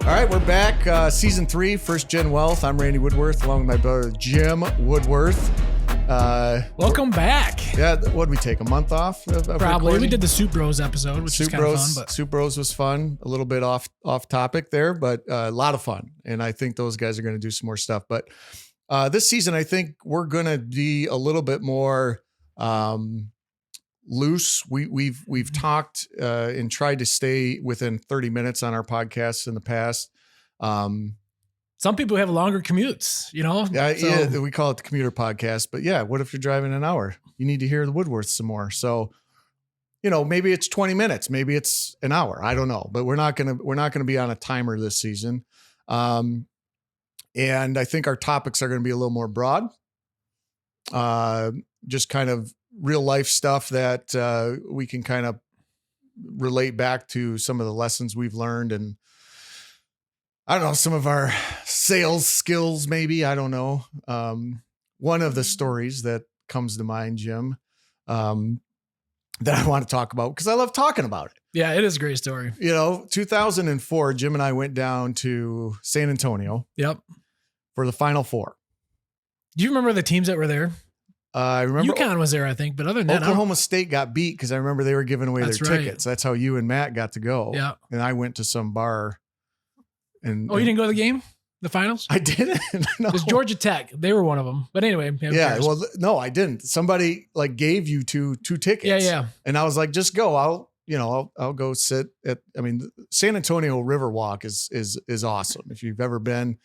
All right, we're back. Season 3, First Gen Wealth. I'm Randy Woodworth, along with my brother Jim Woodworth. Welcome back. Yeah, what did we take? A month off? Probably. Recording? We did the Soup Bros episode, which is kind of fun. But Soup Bros was fun. A little bit off topic there, but a lot of fun. And I think those guys are going to do some more stuff. But this season, I think we're going to be a little bit more loose. We've talked and tried to stay within 30 minutes on our podcasts in the past. Some people have longer commutes, you know? Yeah, we call it the commuter podcast, but yeah, what if you're driving an hour? You need to hear the Woodworth some more. So, you know, maybe it's 20 minutes, maybe it's an hour. I don't know, but we're not going to be on a timer this season. And I think our topics are going to be a little more broad. Just kind of real life stuff that we can kind of relate back to some of the lessons we've learned, and I don't know, some of our sales skills, maybe. I don't know. One of the stories that comes to mind, Jim, that I want to talk about because I love talking about it. Yeah, it is a great story. You know, 2004, Jim and I went down to San Antonio. Yep. For the Final Four. Do you remember the teams that were there? I remember UConn was there, I think, but other than that, Oklahoma State got beat because I remember they were giving away their right. tickets. That's how you and Matt got to go. Yeah. And I went to some bar. You didn't go to the game? The finals? I didn't. No. It was Georgia Tech. They were one of them. But anyway. Well, no, I didn't. Somebody like gave you two tickets. Yeah. And I was like, just go. I'll go sit at, San Antonio Riverwalk is awesome. If you've ever been,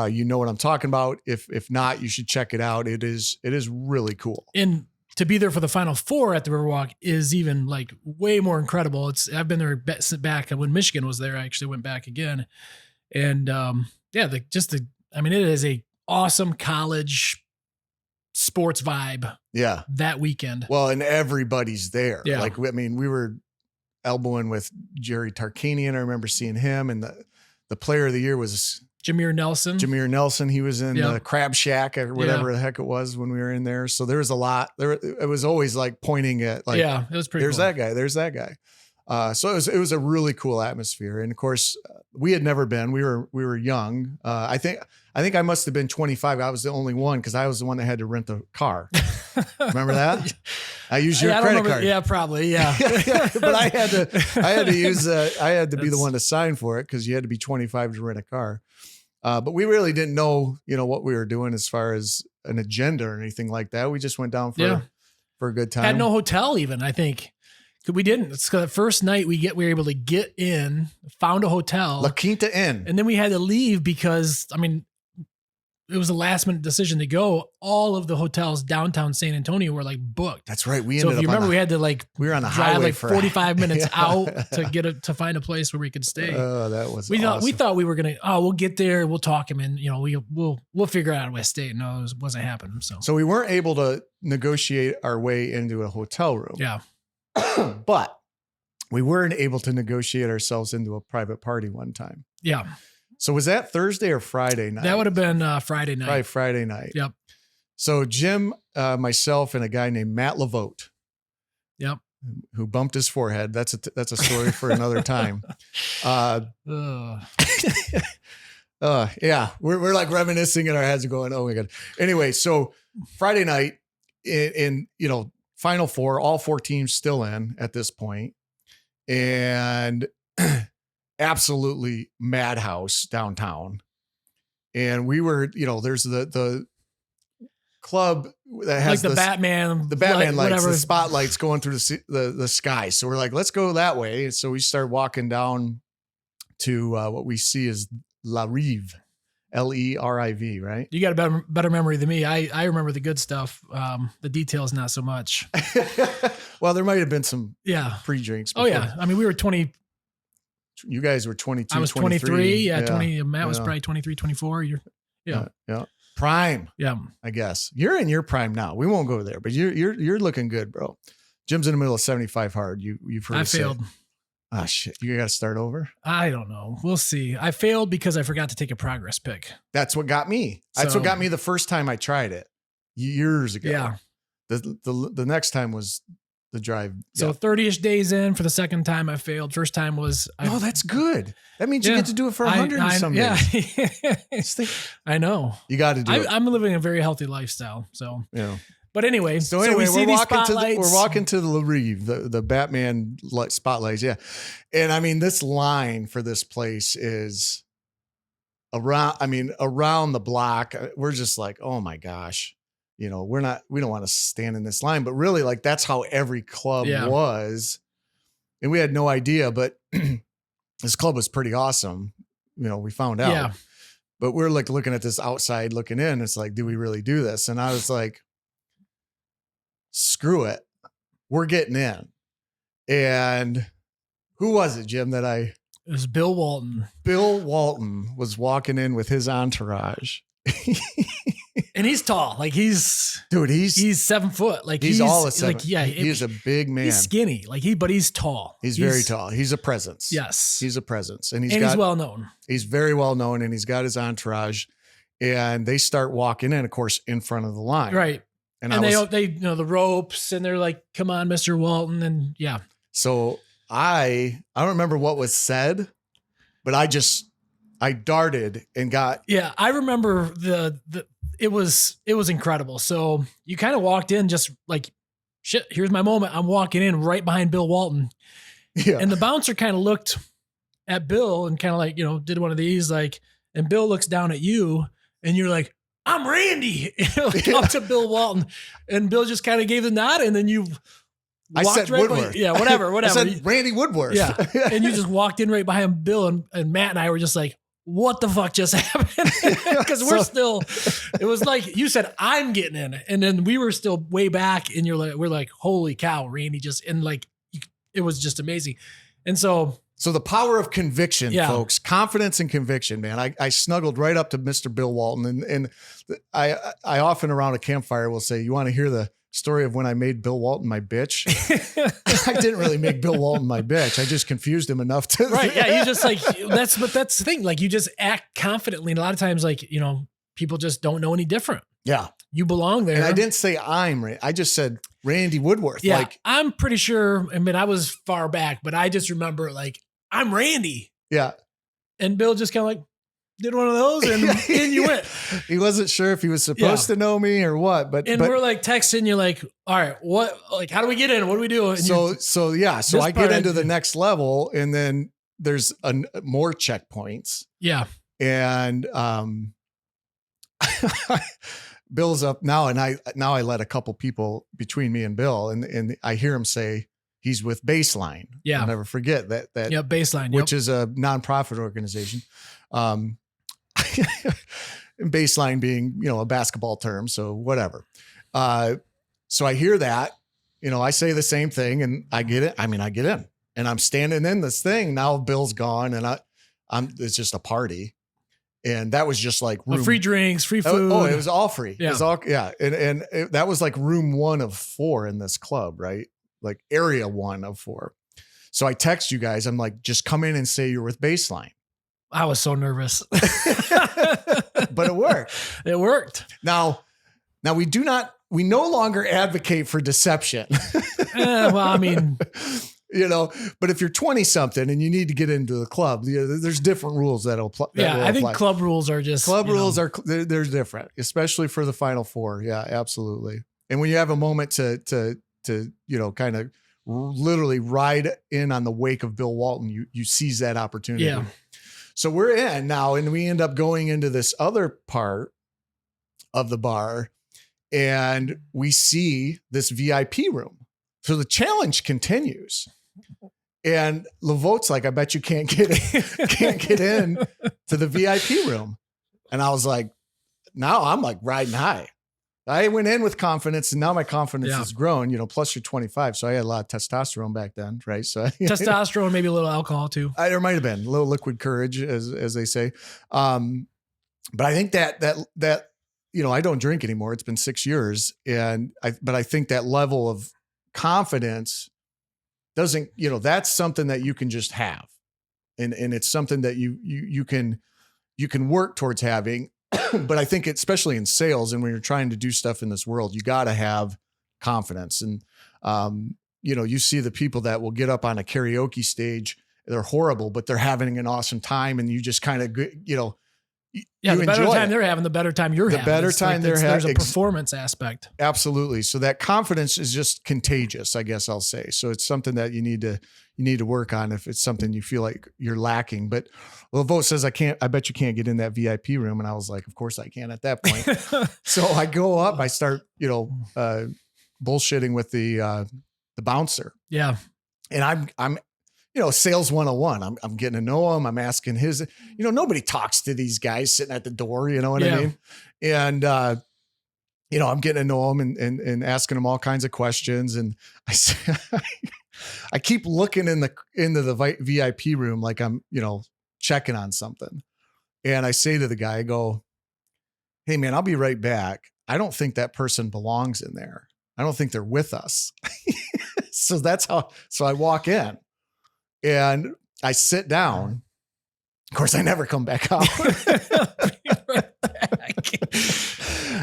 you know what I'm talking about. If not, you should check it out. It is really cool. And to be there for the Final Four at the Riverwalk is even like way more incredible. I've been there back when Michigan was there. I actually went back again. And it is a awesome college sports vibe. Yeah. That weekend. Well, and everybody's there. Yeah. We were elbowing with Jerry Tarkanian. I remember seeing him, and the player of the year was Jameer Nelson. He was in the Crab Shack or whatever the heck it was when we were in there. So there was a lot there. It was always like pointing at like, it was pretty there's cool. that guy. There's that guy. So it was a really cool atmosphere. And of course we had never been, we were young. I think I must've been 25. I was the only one, cause I was the one that had to rent the car. Remember that? I used your credit card. Yeah, probably. Yeah. But I had to be the one to sign for it, cause you had to be 25 to rent a car. But we really didn't know, what we were doing as far as an agenda or anything like that. We just went down for a good time. Had no hotel even, I think. We didn't. It's the first night we were able to get in, found a hotel. La Quinta Inn. And then we had to leave because, it was a last minute decision to go. All of the hotels downtown San Antonio were like booked. That's right. We had to we were on the drive highway like for 45 minutes out to find a place where we could stay. Oh, that was awesome. We thought we were going to, we'll get there. We'll talk him in, we'll figure out a way to stay. No, it wasn't happening. So we weren't able to negotiate our way into a hotel room. Yeah. But we weren't able to negotiate ourselves into a private party one time. Yeah. So was that Thursday or Friday night? That would have been Friday night. Probably Friday night. Yep. So Jim, myself, and a guy named Matt Lavote. Yep. Who bumped his forehead. That's a story for another time. Yeah, we're like reminiscing in our heads and going, oh my God. Anyway, so Friday night in Final Four, all 4 teams still in at this point, and absolutely madhouse downtown. And we were, there's the club that has like the Batman lights, whatever. The spotlights going through the sky. So we're like, let's go that way. And so we start walking down to what we see is La Rive, Leriv, right? You got a better memory than me. I remember the good stuff. The details, not so much. Well, there might have been some pre-drinks before. Oh yeah. We were 20. You guys were 22, I was 23. Yeah. 20. Matt was probably 23, 24. Yeah. Prime. Yeah. I guess you're in your prime now. We won't go there, but you're looking good, bro. Jim's in the middle of 75 hard. You've heard. I failed. Ah, shit. You got to start over. I don't know. We'll see. I failed because I forgot to take a progress pick. That's what got me. That's what got me the first time I tried it years ago. Yeah. The next time was the drive. So 30-ish days in for the second time I failed. First time was that's good. That means you get to do it for 100 and some days. Yeah. I know. You got to do it. I'm living a very healthy lifestyle. So Yeah. But anyway, so we see we're walking to the Larive, the Batman spotlights. Yeah. And I mean, this line for this place is around the block. We're just like, oh my gosh, we don't want to stand in this line, but really like, that's how every club was. And we had no idea, but this club was pretty awesome. We found out, but we're like looking at this outside looking in. It's like, do we really do this? And I was like, screw it. We're getting in. And who was it, Jim, it was Bill Walton. Bill Walton was walking in with his entourage. And he's tall. Like he's 7 foot. Like he's all a 7. Like, yeah. He's a big man. He's skinny. But he's tall. He's very tall. He's a presence. Yes. He's a presence. And he's well known. He's very well known, and he's got his entourage, and they start walking in, of course, in front of the line. Right. And they the ropes, and they're like, come on, Mr. Walton. And yeah. So I don't remember what was said, but I darted and got. Yeah. I remember it was incredible. So you kind of walked in just like, shit, here's my moment. I'm walking in right behind Bill Walton. Yeah. And the bouncer kind of looked at Bill and kind of like, did one of these, like, and Bill looks down at you and you're like, I'm Randy, up to Bill Walton. And Bill just kind of gave the nod, and then you I said right Woodworth. Whatever. I said Randy Woodworth. Yeah. And you just walked in right behind Bill, and Matt and I were just like, what the fuck just happened? Because it was like you said, I'm getting in. And then we were still way back, and we're like, holy cow, Randy it was just amazing. And so the power of conviction, folks, confidence and conviction, man. I snuggled right up to Mr. Bill Walton, and I often around a campfire will say, you want to hear the story of when I made Bill Walton my bitch? I didn't really make Bill Walton my bitch. I just confused him enough to. Right. Yeah. You just like, that's the thing. Like you just act confidently. And a lot of times, like, people just don't know any different. Yeah. You belong there. And I didn't say I just said Randy Woodworth. Yeah. Like, I'm pretty sure. I mean, I was far back, but I just remember like, I'm Randy. Yeah. And Bill just kind of like did one of those, and in you went. He wasn't sure if he was supposed to know me or what, but we're like texting you like, all right, what, like, how do we get in? What do we do? And so I get into the next level, and then there's more checkpoints. Yeah. And, Bill's up now, and I let a couple people between me and Bill, and I hear him say, he's with Baseline. Yeah. I'll never forget that. Baseline, which is a nonprofit organization. And Baseline being, a basketball term. So whatever. So I hear that, I say the same thing, and I get it. I mean, I get in, and I'm standing in this thing. Now Bill's gone, and it's just a party. And that was just like free drinks, free food. Oh, it was all free. Yeah. It was all, yeah. And that was like room 1 of 4 in this club, right? Like area 1 of 4. So I text you guys. I'm like, just come in and say you're with Baseline. I was so nervous, but it worked. It worked. Now we no longer advocate for deception. Well, I mean, but if you're 20 something and you need to get into the club, there's different rules that'll apply. Yeah. I think club rules are just rules are they're different, especially for the Final Four. Yeah, absolutely. And when you have a moment to kind of literally ride in on the wake of Bill Walton, you seize that opportunity. Yeah. So we're in now, and we end up going into this other part of the bar, and we see this VIP room. So the challenge continues. And LeVault's like, I bet you can't get in to the VIP room. And I was like, now I'm like riding high. I went in with confidence, and now my confidence has grown, plus you're 25. So I had a lot of testosterone back then. Right. So testosterone, maybe a little alcohol too. There might've been a little liquid courage, as they say. But I think that I don't drink anymore. It's been 6 years. But I think that level of confidence doesn't, that's something that you can just have. And it's something that you can work towards having. But I think especially in sales and when you're trying to do stuff in this world, you got to have confidence. And you see the people that will get up on a karaoke stage. They're horrible, but they're having an awesome time. And you just kind of, Yeah, you the better enjoy time it. they're having, the better time you're having. The better time they're having. There's a performance aspect. Absolutely. So that confidence is just contagious, I guess I'll say. So it's something that you need to work on if it's something you feel like you're lacking. But vote says I bet you can't get in that VIP room. And I was like, of course I can at that point. So I go up, I start, bullshitting with the bouncer. Yeah. And I'm sales 101. I'm getting to know him. I'm asking his, nobody talks to these guys sitting at the door, you know what I mean? And, I'm getting to know him and asking him all kinds of questions. And I keep looking into the VIP room like I'm, checking on something. And I say to the guy, I go, hey man, I'll be right back. I don't think that person belongs in there. I don't think they're with us. So I walk in and I sit down. Of course, I never come back out.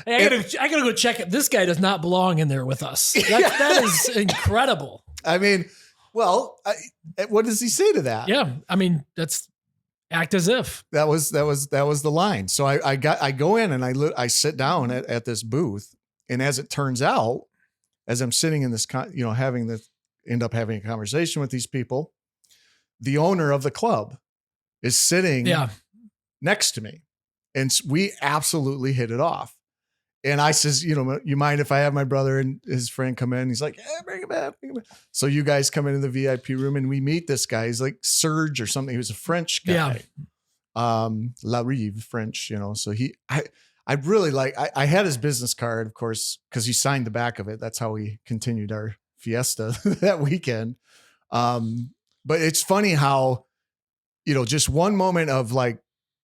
Hey, I gotta go check it. This guy does not belong in there with us. That is incredible. I mean, well, what does he say to that? Yeah, I mean, that's act as if that was the line. So I go in and I sit down at this booth, and as it turns out, as I'm sitting in this, end up having a conversation with these people, the owner of the club is sitting next to me, and we absolutely hit it off. And I says, you mind if I have my brother and his friend come in? He's like, yeah, bring him back. So you guys come into the VIP room and we meet this guy. He's like Serge or something. He was a French guy. La Rive, French, so I really I had his business card, of course, because he signed the back of it. That's how we continued our fiesta that weekend. But it's funny how, just one moment of like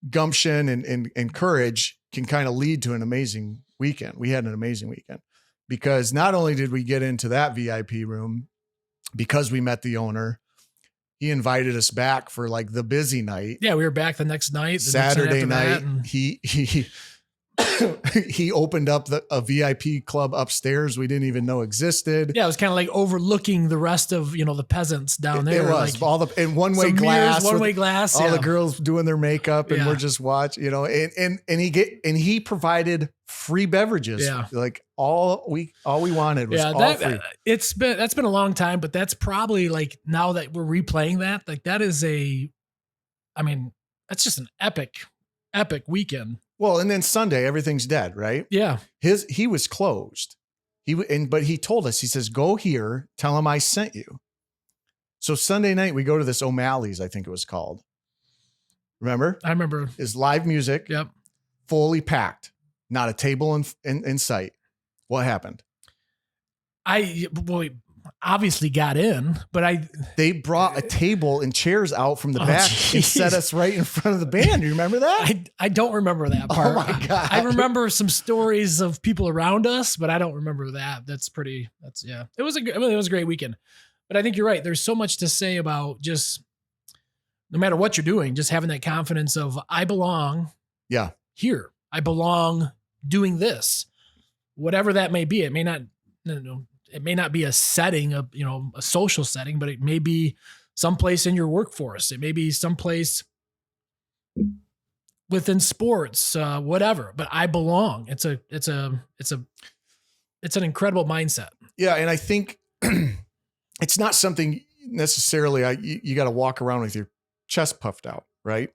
gumption and courage can kind of lead to an amazing weekend. We had an amazing weekend because not only did we get into that VIP room because we met the owner, he invited us back for like the busy night. Yeah, we were back the next night. Saturday night. He opened up a VIP club upstairs we didn't even know existed. Yeah, it was kind of like overlooking the rest of the peasants down there. It was like in one-way glass. One-way glass. All the girls doing their makeup, and we're just watching. And he provided free beverages. Yeah, like all we wanted was all free. That's been a long time, but that's probably like now that we're replaying that, like that is that's just an epic weekend. Well, and then Sunday, everything's dead, right? Yeah. He was closed. But he told us, he says, go here, tell him I sent you. So Sunday night, we go to this O'Malley's, I think it was called. Remember? I remember. It's live music. Yep. Fully packed. Not a table in sight. What happened? Obviously got in, but they brought a table and chairs out from the back and set us right in front of the band. You remember that? I don't remember that part. Oh my God. I remember some stories of people around us, but I don't remember that. It was a great weekend, but I think you're right. There's so much to say about just no matter what you're doing, just having that confidence of I belong here. I belong doing this, whatever that may be. It may not, it may not be a setting, a social setting, but it may be someplace in your workforce. It may be someplace within sports, whatever, but I belong. It's an incredible mindset. Yeah. And I think it's not something necessarily you got to walk around with your chest puffed out. Right.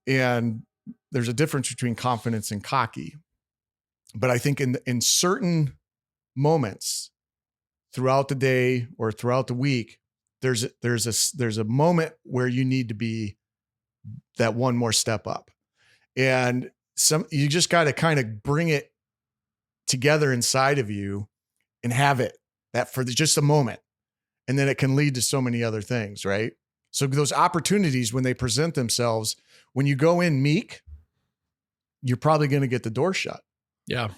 And there's a difference between confidence and cocky, but I think in certain moments throughout the day or throughout the week, there's a moment where you need to be that one more step up, and you just got to kind of bring it together inside of you and have it that for just a moment, and then it can lead to so many other things, right? So those opportunities, when they present themselves, when you go in meek, you're probably going to get the door shut. Yeah.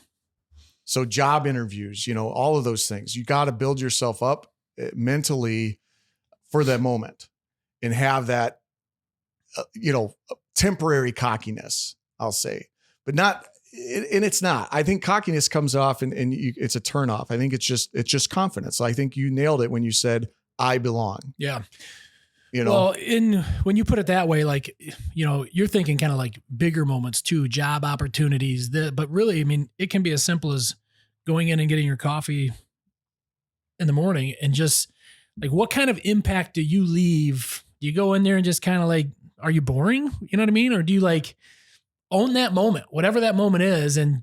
So job interviews, all of those things, you got to build yourself up mentally for that moment and have that, temporary cockiness, I'll say, but not, and it's not. I think cockiness comes off and it's a turn off. I think it's just confidence. I think you nailed it when you said, I belong. Yeah. Well, when you put it that way, like, you're thinking kind of like bigger moments too, job opportunities, but really, I mean, it can be as simple as going in and getting your coffee in the morning and just like, what kind of impact do you leave? Do you go in there and just kind of like, are you boring? You know what I mean? Or do you like own that moment, whatever that moment is, and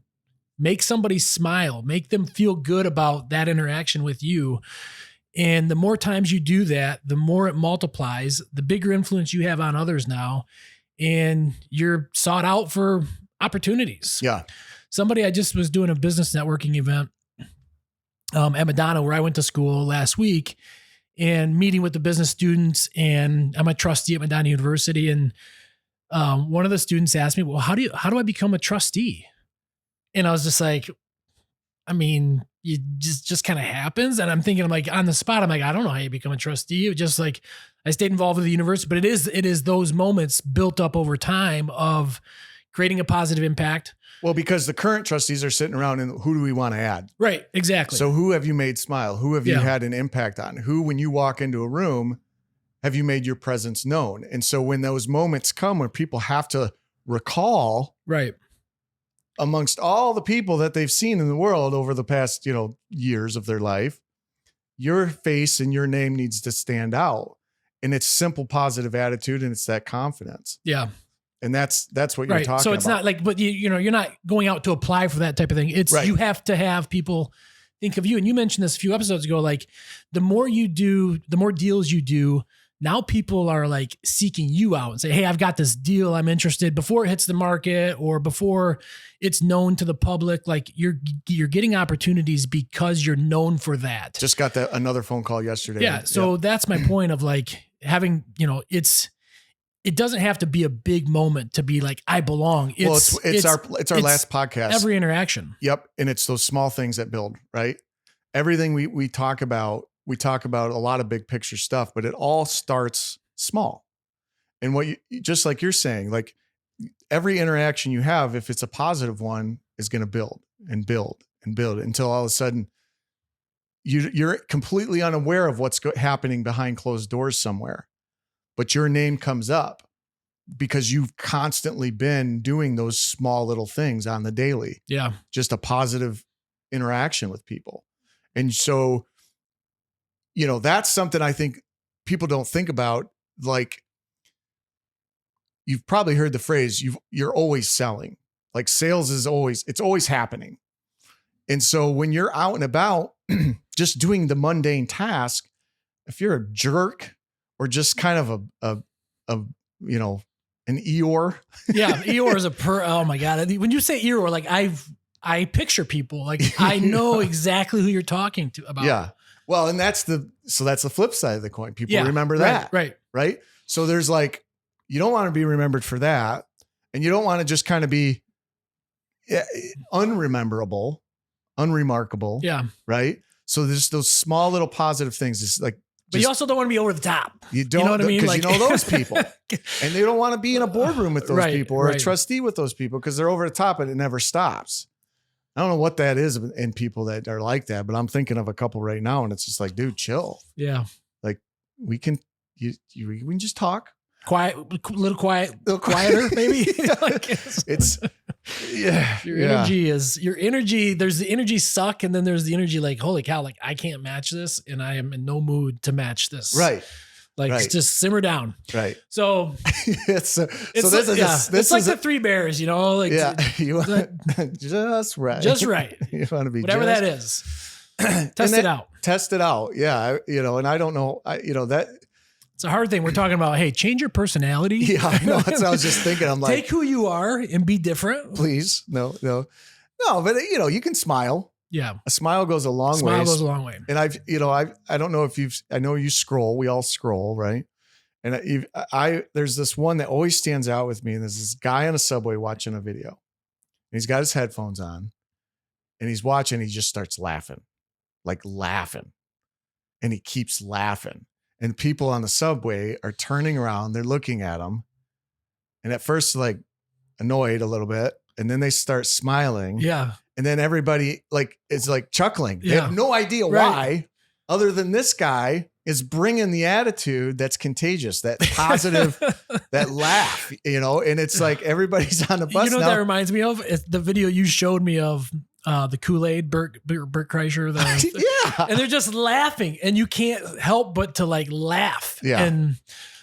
make somebody smile, make them feel good about that interaction with you? And the more times you do that, the more it multiplies, the bigger influence you have on others now. And you're sought out for opportunities. Yeah. Somebody, I just was doing a business networking event at Madonna, where I went to school last week, and meeting with the business students. And I'm a trustee at Madonna University. And one of the students asked me, well, how do I become a trustee? And I was just like, I mean, it just kind of happens. And I'm thinking, I'm like, on the spot, I'm like, I don't know how you become a trustee. It just like, I stayed involved with the university, but it is those moments built up over time of creating a positive impact. Well, because the current trustees are sitting around and who do we want to add? Right. Exactly. So who have you made smile? Who have you had an impact on? Who, when you walk into a room, have you made your presence known? And so when those moments come where people have to recall, right, amongst all the people that they've seen in the world over the past, years of their life, your face and your name needs to stand out. And it's simple, positive attitude. And it's that confidence. Yeah. And that's what you're talking about. So it's not like, but you're not going out to apply for that type of thing. It's You have to have people think of you. And you mentioned this a few episodes ago, like the more you do, the more deals you do, now people are like seeking you out and say, hey, I've got this deal, I'm interested, before it hits the market or before it's known to the public. Like you're getting opportunities because you're known for that. Just got another phone call yesterday. Yeah. So that's my point of like having, it doesn't have to be a big moment to be like, I belong. It's our last podcast. Every interaction. Yep. And it's those small things that build, right? Everything we talk about a lot of big picture stuff, but it all starts small. And what just like you're saying, like every interaction you have, if it's a positive one, is going to build and build and build until all of a sudden you're completely unaware of what's happening behind closed doors somewhere, but your name comes up because you've constantly been doing those small little things on the daily. Yeah. Just a positive interaction with people. And so, that's something I think people don't think about. Like, you've probably heard the phrase, you're always selling. Like sales it's always happening. And so when you're out and about just doing the mundane task, if you're a jerk or just kind of an Eeyore. Yeah. Eeyore is oh my God. When you say Eeyore, like I picture people, like I know exactly who you're talking about. Yeah. Well, and that's the flip side of the coin. People remember that. Right. So there's like, you don't want to be remembered for that. And you don't want to just kind of be unremarkable. Yeah. Right. So there's those small little positive things. It's like, but you also don't want to be over the top. You don't, know what I mean? Because those people, and they don't want to be in a boardroom with those people or a trustee with those people because they're over the top and it never stops. I don't know what that is in people that are like that, but I'm thinking of a couple right now, and it's just like, dude, chill. Yeah, like we can just talk. Quiet, a little quieter, maybe. It's your energy. There's the energy suck, and then there's the energy like, holy cow, like I can't match this, and I am in no mood to match this. Right. Like just simmer down. Right. So it's like the Three Bears, like just right. Just right. You want to be whatever that is. Test it out. Test it out. Yeah. And I don't know. That it's a hard thing. We're talking about, hey, change your personality. Yeah, I know. That's what I was just thinking. I'm like, take who you are and be different. Please. No, but you can smile. Yeah. A smile goes a long way. Smile goes a long way. And I don't know if I know you scroll, we all scroll, right? And there's this one that always stands out with me. And there's this guy on a subway watching a video and he's got his headphones on and he's watching. He just starts laughing. And he keeps laughing. And people on the subway are turning around. They're looking at him. And at first, like annoyed a little bit. and then they start smiling. Yeah. And then everybody like is like chuckling. They Yeah. have no idea Right. why, other than this guy is bringing the attitude that's contagious, that positive, that laugh, and it's like everybody's on the bus You know what now. that reminds me of? It's the video you showed me of the Kool-Aid, Bert Kreischer. Yeah. And they're just laughing and you can't help but to like laugh. Yeah. And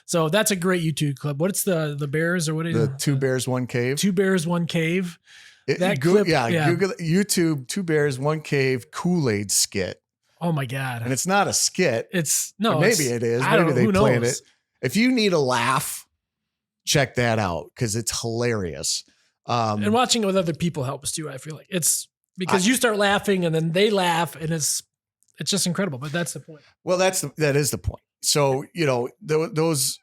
so that's a great YouTube clip. What's the bears or what is The it? 2 Bears, 1 Cave. 2 Bears, 1 Cave. That clip. Yeah. Google YouTube, 2 Bears, 1 Cave Kool-Aid skit. Oh my God. And it's not a skit. It's Or maybe it is. Maybe they planned it. If you need a laugh, check that out because it's hilarious. And watching it with other people helps too. I feel like it's because you start laughing and then they laugh and it's just incredible. But that's the point. Well, that is the point. So, those,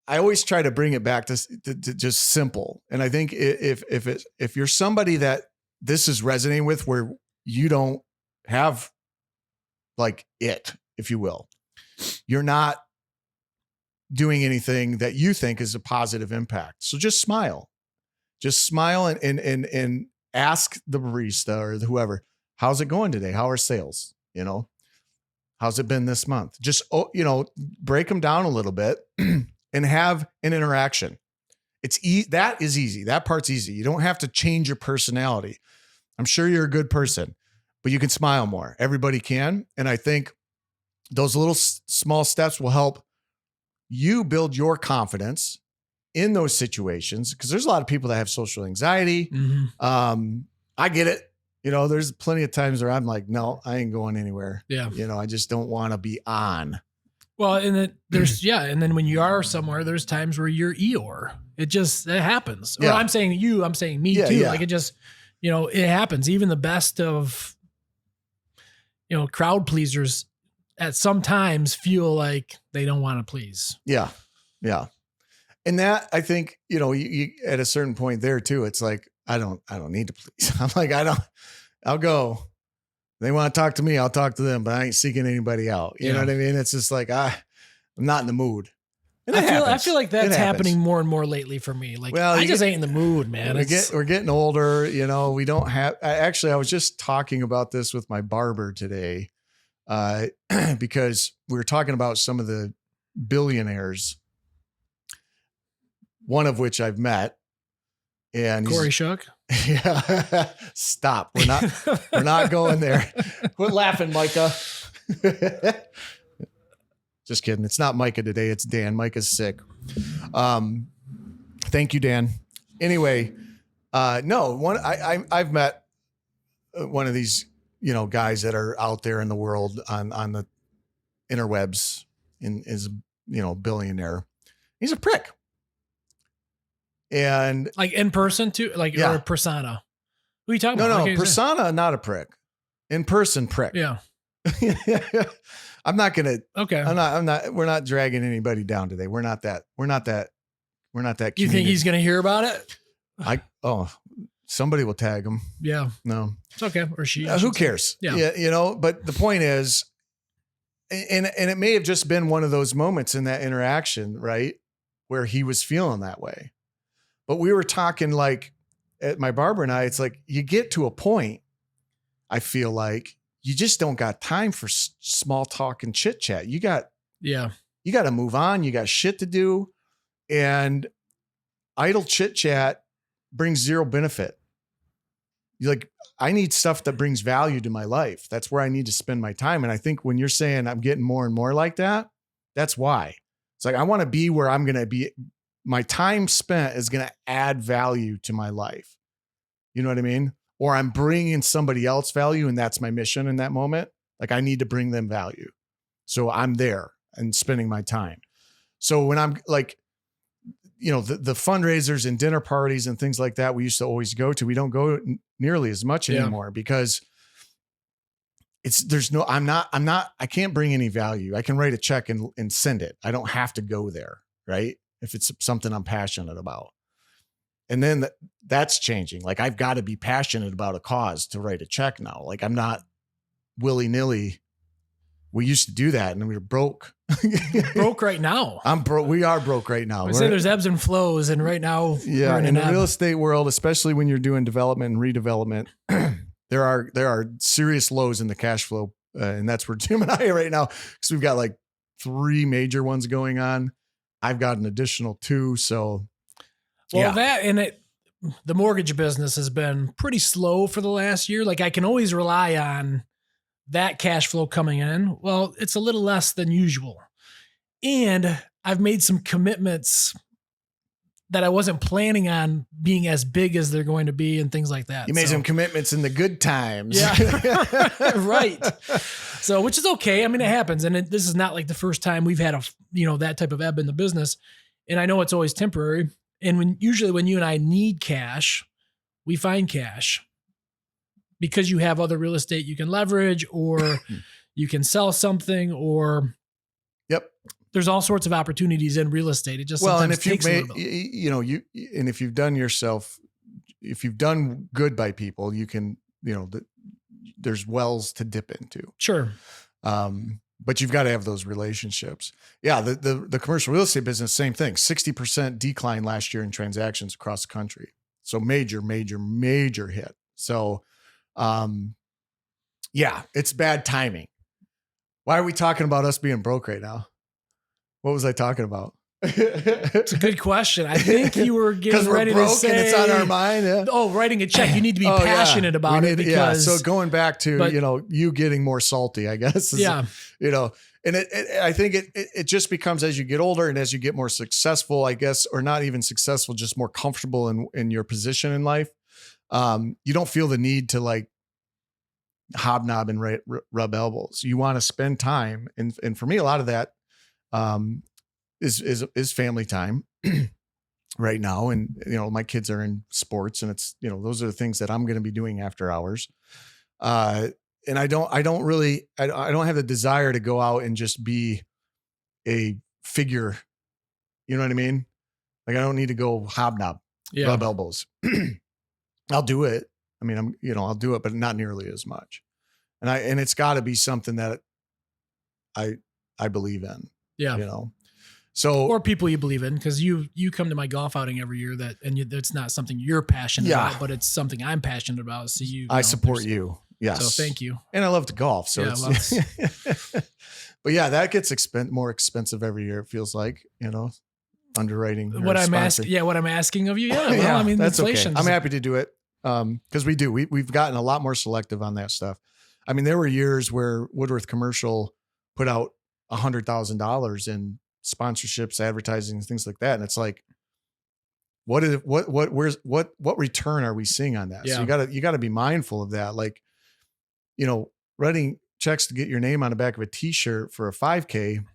I always try to bring it back to just simple. And I think if you're somebody that this is resonating with, where you don't have like it, if you will, you're not doing anything that you think is a positive impact. So just smile and ask the barista or whoever, how's it going today? How are sales? How's it been this month? Just, break them down a little bit and have an interaction. It's that is easy. That part's easy. You don't have to change your personality. I'm sure you're a good person, but you can smile more. Everybody can. And I think those little small steps will help you build your confidence in those situations. Because there's a lot of people that have social anxiety. Mm-hmm. I get it. There's plenty of times where I'm like, no, I ain't going anywhere. Yeah. I just don't want to be on. Well, and then and then when you are somewhere, there's times where you're Eeyore. It happens. Yeah. Or I'm saying me too. Yeah. Like it just, it happens. Even the best of, crowd pleasers at sometimes feel like they don't want to please. Yeah. Yeah. And that, I think, you at a certain point there too, it's like, I don't need to please. I'm like, I'll go. They want to talk to me, I'll talk to them, but I ain't seeking anybody out. You know what I mean? It's just like, I'm not in the mood. And I feel like that's happening more and more lately for me. Like, I just ain't in the mood, man. We're getting older. We don't have, I was just talking about this with my barber today because we were talking about some of the billionaires, one of which I've met. And Corey Shuck. Yeah. Stop. We're not going there. Quit laughing, Micah. Just kidding. It's not Micah today. It's Dan. Micah's sick. Thank you, Dan. Anyway, no, I've met one of these, guys that are out there in the world on the interwebs is, billionaire. He's a prick. And like in person too, or a persona. Who are you talking about? No, persona, not a prick. In person, prick. Yeah. I'm not gonna. Okay. I'm not. We're not dragging anybody down today. We're not that. You think he's gonna hear about it? Somebody will tag him. Yeah. No, it's okay. Or she. Who cares? Yeah. But the point is, and it may have just been one of those moments in that interaction, right, where he was feeling that way. But we were talking like at my barber and I, it's like you get to a point, I feel like you just don't got time for small talk and chit chat. You got to move on. You got shit to do. And idle chit chat brings zero benefit. You're like, I need stuff that brings value to my life. That's where I need to spend my time. And I think when you're saying I'm getting more and more like that, that's why. It's like, I want to be where I'm going to be. My time spent is going to add value to my life. You know what I mean? Or I'm bringing somebody else value and that's my mission in that moment. Like I need to bring them value. So I'm there and spending my time. So when I'm like, the fundraisers and dinner parties and things like that, we used to always go to, we don't go nearly as much anymore because I can't bring any value. I can write a check and send it. I don't have to go there. Right. If it's something I'm passionate about. And then that's changing. Like I've got to be passionate about a cause to write a check now. Like I'm not willy-nilly we used to do that and we were broke. Broke right now. I'm broke. We are broke right now. I say there's ebbs and flows, and right now, yeah, in the real estate world, especially when you're doing development and redevelopment, there are serious lows in the cash flow, and that's where Jim and I are right now, because we've got like 3 major ones going on. I've got an additional 2, so that and the mortgage business has been pretty slow for the last year. Like I can always rely on that cash flow coming in. Well, it's a little less than usual. And I've made some commitments that I wasn't planning on being as big as they're going to be and things like that. You made some commitments in the good times. Yeah. Right. So, which is okay. I mean, it happens. And this is not like the first time we've had that type of ebb in the business. And I know it's always temporary. And usually when you and I need cash, we find cash. Because you have other real estate you can leverage, or you can sell something, or there's all sorts of opportunities in real estate. It just and if you've made, and if you've done yourself, if you've done good by people, you can, there's wells to dip into. Sure. But you've got to have those relationships. Yeah. The commercial real estate business, same thing. 60% decline last year in transactions across the country. So major hit. So, it's bad timing. Why are we talking about us being broke right now? What was I talking about? It's a good question. I think you were getting ready to say, and it's on our mind. Yeah. Oh, writing a check. You need to be passionate about it because. So going back to, you getting more salty, I guess. And I think it just becomes as you get older and as you get more successful, I guess, or not even successful, just more comfortable in your position in life. You don't feel the need to like hobnob and rub elbows. You want to spend time. And for me, a lot of that, is family time right now. And, my kids are in sports and it's, those are the things that I'm going to be doing after hours. And I don't have the desire to go out and just be a figure. You know what I mean? Like I don't need to go hobnob, rub elbows. I'll do it. I mean, I'll do it, but not nearly as much. And it's gotta be something that I believe in. Yeah. So, or people you believe in, because you come to my golf outing every year that's not something you're passionate about, but it's something I'm passionate about. So I support you. Yes. So thank you. And I love to golf. So but that gets more expensive every year. It feels like, underwriting. What I'm asking of you. Yeah. Well, I mean, that's inflation. Okay. I'm happy to do it. Cause we've gotten a lot more selective on that stuff. I mean, there were years where Woodworth Commercial put out $100,000 in sponsorships, advertising, things like that. And it's like, what return are we seeing on that? Yeah. So you gotta be mindful of that. Like, writing checks to get your name on the back of a t-shirt for a 5K.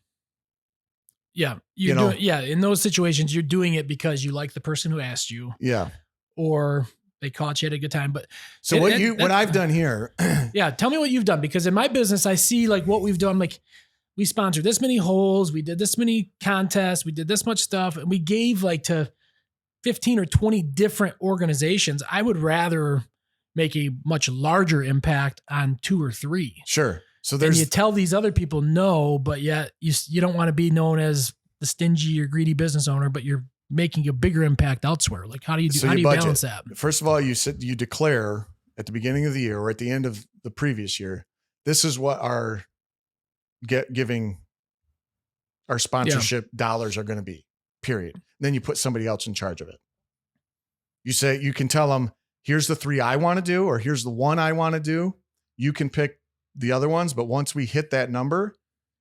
Yeah. In those situations, you're doing it because you like the person who asked you. Yeah. Or they caught you at a good time. But so what I've done here. Yeah. Tell me what you've done, because in my business, I see like what we've done. Like we sponsored this many holes. We did this many contests. We did this much stuff. And we gave like to 15 or 20 different organizations. I would rather make a much larger impact on 2 or 3. Sure. So you tell these other people no, but yet you don't want to be known as the stingy or greedy business owner, but you're making a bigger impact elsewhere. Like how do you balance that? First of all, you declare at the beginning of the year or at the end of the previous year, this is what our sponsorship dollars are going to be, period. And then you put somebody else in charge of it. You can tell them, here's the 3 I want to do, or here's the 1 I want to do. You can pick the other ones. But once we hit that number,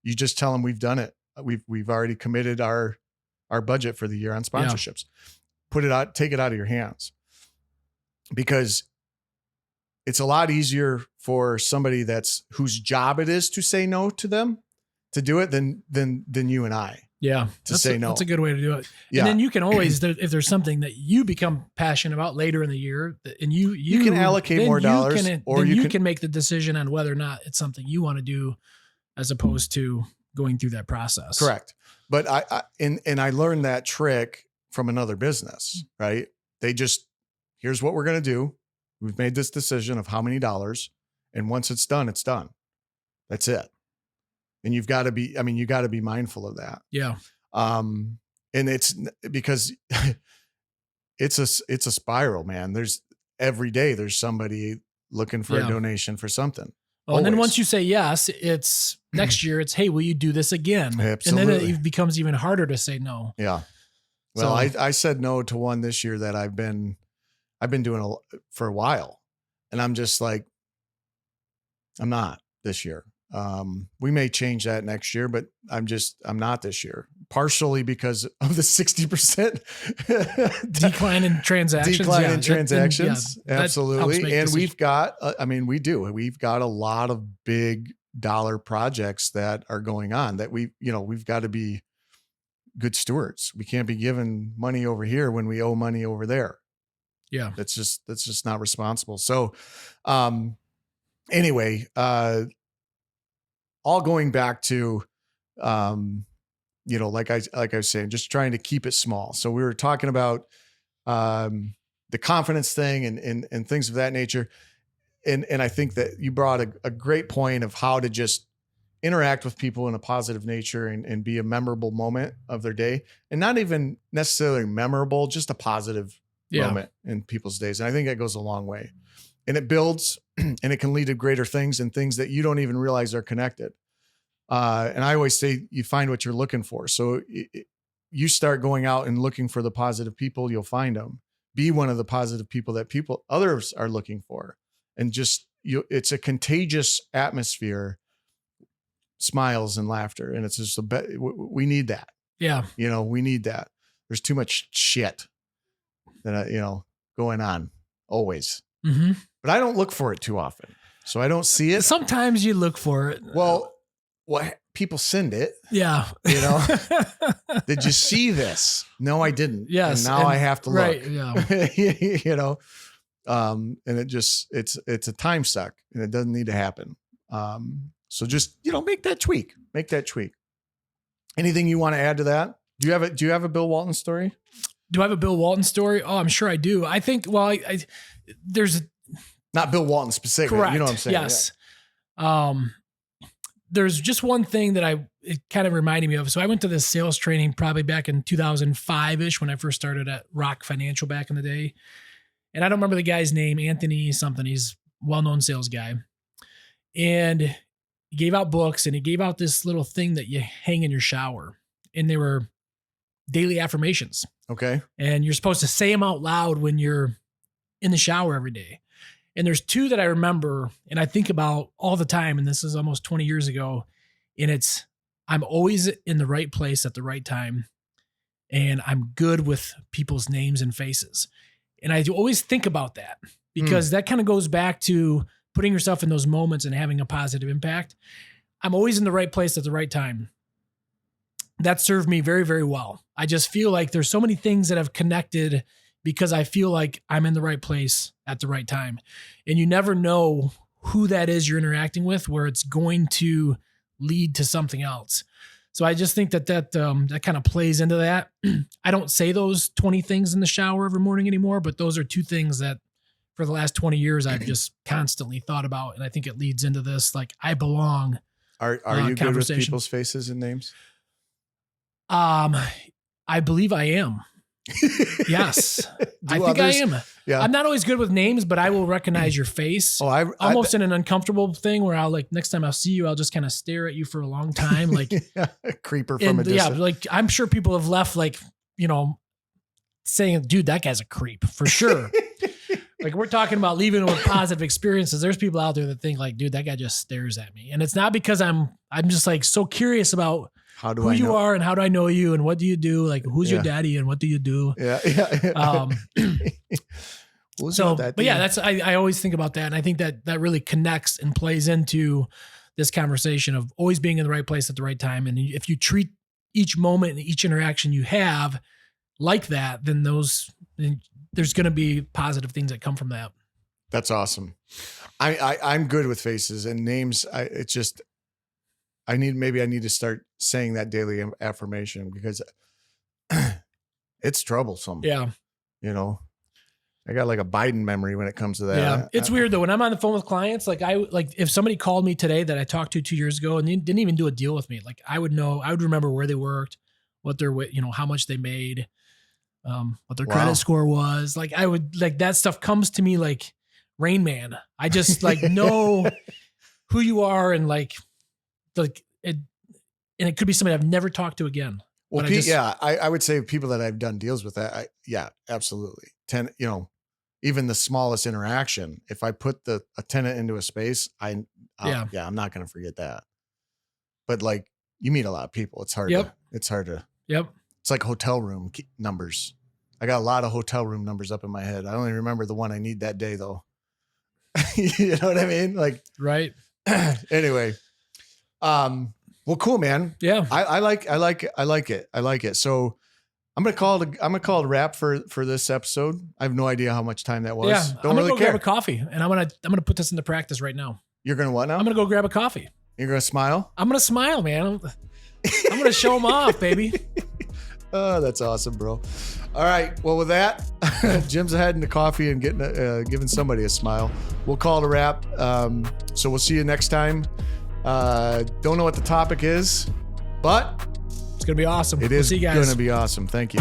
you just tell them we've done it. We've already committed our budget for the year on sponsorships. Put it out, take it out of your hands, because it's a lot easier for somebody whose job it is to say no to them to do it than you and I. Yeah. Say no. That's a good way to do it. Yeah. And then you can always, if there's something that you become passionate about later in the year and you can allocate more dollars, or you can make the decision on whether or not it's something you want to do as opposed to going through that process. Correct. But I learned that trick from another business, right? They just, here's what we're going to do. We've made this decision of how many dollars. And once it's done, it's done. That's it. And you've got to be, I mean, you got to be mindful of that. Yeah. And it's because it's a spiral, man. Every day there's somebody looking for a donation for something. Oh, and then once you say yes, it's next year. It's, hey, will you do this again? Absolutely. And then it becomes even harder to say no. Yeah. Well, I said no to one this year that I've been doing for a while, and I'm just like, I'm not this year. We may change that next year, but I'm not this year, partially because of the 60% decline in transactions. Absolutely. And we've got a lot of big dollar projects that are going on that we've got to be good stewards. We can't be giving money over here when we owe money over there. Yeah. That's just not responsible. So, anyway, all going back to, like I was saying, just trying to keep it small. So we were talking about, the confidence thing and things of that nature. And I think that you brought a great point of how to just interact with people in a positive nature and be a memorable moment of their day, and not even necessarily memorable, just a positive moment in people's days. And I think that goes a long way, and it builds and it can lead to greater things and things that you don't even realize are connected. And I always say you find what you're looking for. So you start going out and looking for the positive people, you'll find them. Be one of the positive people that others are looking for. And just, it's a contagious atmosphere, smiles and laughter. And it's just we need that. Yeah. We need that. There's too much shit that, going on always, but I don't look for it too often. So I don't see it. Sometimes you look for it. Well, people send it. Yeah. Did you see this? No, I didn't. Yes. And now I have to look. Right. Yeah. And it's a time suck, and it doesn't need to happen. So just, make that tweak. Anything you want to add to that? Do you have a Bill Walton story? Do I have a Bill Walton story? Oh, I'm sure I do. I think, there's not Bill Walton specifically. Correct. You know what I'm saying? Yes. Yeah. There's just one thing that it kind of reminded me of. So I went to this sales training probably back in 2005-ish when I first started at Rock Financial back in the day. And I don't remember the guy's name, Anthony something. He's a well-known sales guy. And he gave out books, and he gave out this little thing that you hang in your shower. And they were daily affirmations. Okay. And you're supposed to say them out loud when you're in the shower every day. And there's two that I remember and I think about all the time. And this is almost 20 years ago. And it's, I'm always in the right place at the right time. And I'm good with people's names and faces. And I always think about that because that kind of goes back to putting yourself in those moments and having a positive impact. I'm always in the right place at the right time. That served me very, very well. I just feel like there's so many things that have connected because I feel like I'm in the right place at the right time. And you never know who that is you're interacting with, where it's going to lead to something else. So I just think that kind of plays into that. I don't say those 20 things in the shower every morning anymore, but those are two things that for the last 20 years, I've just constantly thought about. And I think it leads into this, like, I belong. Are you good with people's faces and names? I believe I am. Yes. I think I am. Yeah. I'm not always good with names, but I will recognize your face. Oh, almost in an uncomfortable thing where I'll, like, next time I'll see you, I'll just kind of stare at you for a long time. Like a creeper from a distance. Yeah. Like, I'm sure people have left, like, saying, dude, that guy's a creep for sure. Like, we're talking about leaving with positive experiences. There's people out there that think, like, dude, that guy just stares at me. And it's not because I'm just, like, so curious about who you are and how do I know you and what do you do? Like, who's your daddy and what do you do? Yeah. That's, I always think about that. And I think that really connects and plays into this conversation of always being in the right place at the right time. And if you treat each moment and each interaction you have like that, then there's going to be positive things that come from that. That's awesome. I'm good with faces and names. I need to start saying that daily affirmation because it's troublesome. Yeah. I got like a Biden memory when it comes to that. Yeah. It's weird though. When I'm on the phone with clients, like if somebody called me today that I talked to 2 years ago and they didn't even do a deal with me, like I would remember where they worked, what their, how much they made, what their credit score was. Like I would, like that stuff comes to me like Rain Man. I just like know who you are and like it, and it could be somebody I've never talked to again. Well, I would say people that I've done deals with that. Absolutely. Even the smallest interaction, if I put a tenant into a space, I'm not going to forget that. But like you meet a lot of people. It's hard. It's like hotel room numbers. I got a lot of hotel room numbers up in my head. I only remember the one I need that day though. You know what I mean? Like, right. Anyway. Well, cool, man. Yeah. I like it. So I'm going to call it a wrap for this episode. I have no idea how much time that was. Yeah. Don't I'm going to really go care. grab a coffee and I'm going to put this into practice right now. You're going to what now? I'm going to go grab a coffee. You're going to smile? I'm going to smile, man. I'm going to show them off, baby. Oh, that's awesome, bro. All right. Well, with that, Jim's heading to coffee and giving somebody a smile. We'll call it a wrap. So we'll see you next time. Don't know what the topic is, but it's going to be awesome. It is going to be awesome. Thank you.